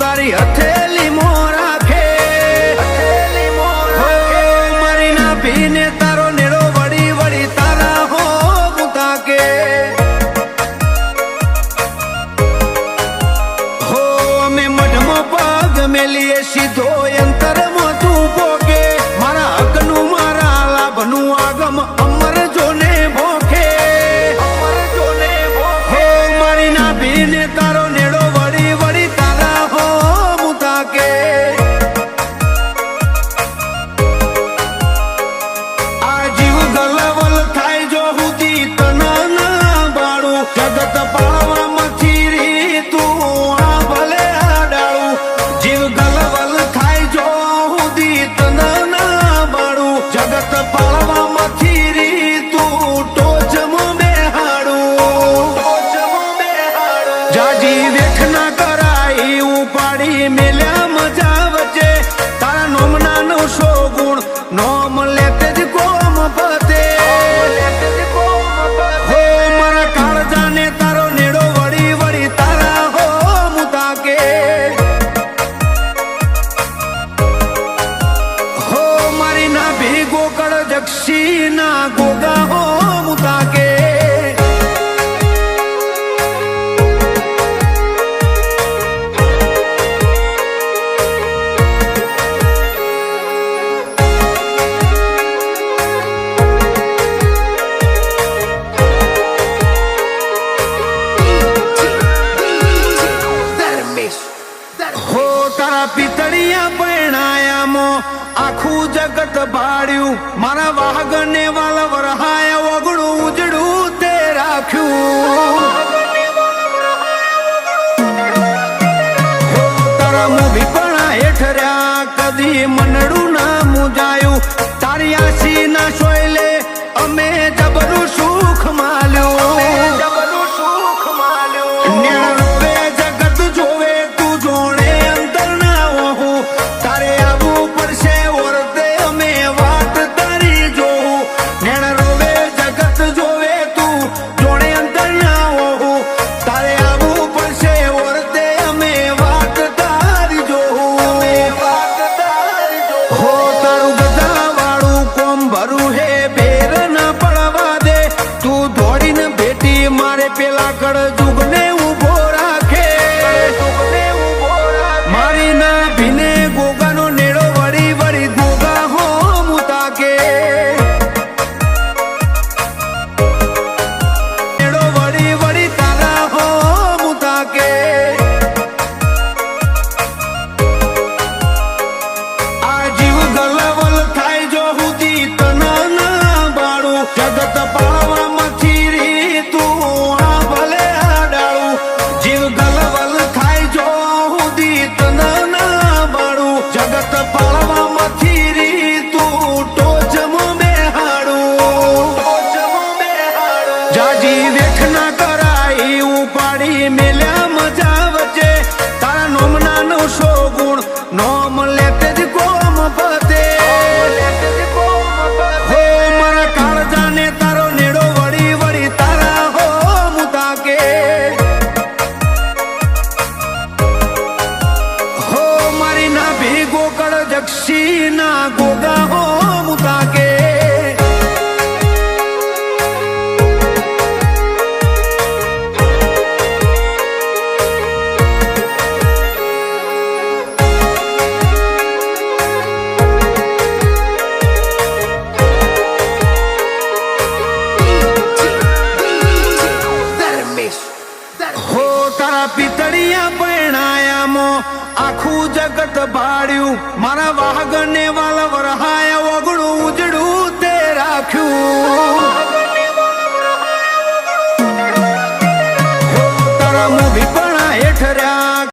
તારી હથેલી મોરાખે મારી ના ભીને તારો નેડો વળી વળી તારા હો મુતાકે હો અમે મઢમાં પગ મેલીએ સીધો અંતરમાં તું પોકે મારા હકનું મારા લાભનું આગમ અમર જોને ભોખે હો મારી ના ભીને તારો નેડો વળી વળી તારા હો મુતાકે આ જીવ ગલવલ થાય જો હુદી તના ના બાળું જગત પાળવામાંથી રી તું આ ભલે આડાળું જીવ ગલવલ થાય જો હુદી તના ના બાળું જગત પાળવામાંથી રી તું ટોચમો બેહાડું જાજી વેઠ ના કરાઈ ઉપાડી મેલ્યા મજા વચ્ચે તારા નોમના નો સો ગુણ નોમ લેતે જ કોમ પતે હો મારા કાળજાને તારો નેડો વળી વળી તારા હો મુતાકે હો મારી ના ભેગો કળ જક્ષી ના ગોગા હો મુતાકે હો તારા પિતળિયા પરણાયામો આખું જગત ભાડ્યું મારા વાહગને વાલ વરહાયા ઓગણું ઉજડું તે રાખ્યું હો તારા મોભી પણ હેઠ રહ્યા કદી મનડું ના મુજાયું તારી આશી ના સોયલે અમે જબરું સુખ માલ્યું પેલા કળ જુગને ઉભો રાખે મારી ના ભીને ગોગાનો નેડો વળી વળી ગોગા હો મુતાકે નેડો વળી વળી તારા હો મુતાકે આ જીવ ગલવલ થાય જો હુદી તના ના બાળું જગત પાળવામાંથી રી તું જગત પાળવામાંથી રી તું ટોચમો બેહાડું જાજી વેઠ ના કરાઈ ઉપાડી મેલ્યા મજા વચ્ચે તારા નોમના નો સો ગુણ નોમ લેતે જ કોમ પતે હો મારા કાળજાને તારો નેડો વળી વળી તારા હો મુતાકે હો મારી ના ભેગો કળ જક્ષી ના ગોગા હો મુતાકે હો તારા પિતળિયા પરણાયામો આખું જગત ભાડ્યું મારા વાહગને વાલ વરહાયા ઓગણું ઉજડું તે રાખ્યું